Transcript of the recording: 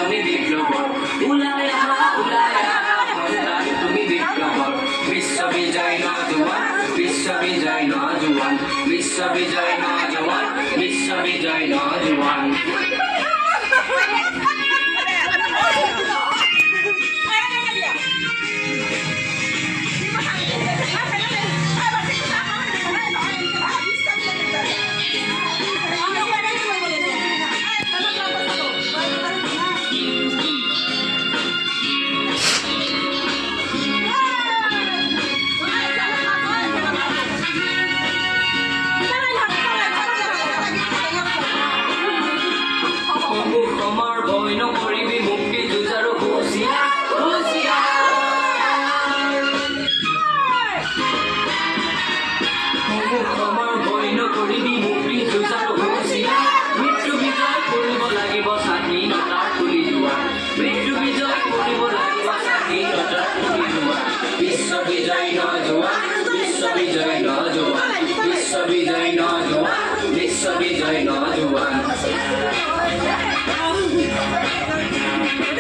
তুমি বিপ্লৱৰ ওলাই আহা সন্তান তুমি বিপ্লৱৰ বিশ্ববিজয় নজোৱান বিশ্ববিজয় নজোৱান বিশ্ববিজয় নজোৱান বিশ্ববিজয় নজোৱান সমৰ বই নকৰিবি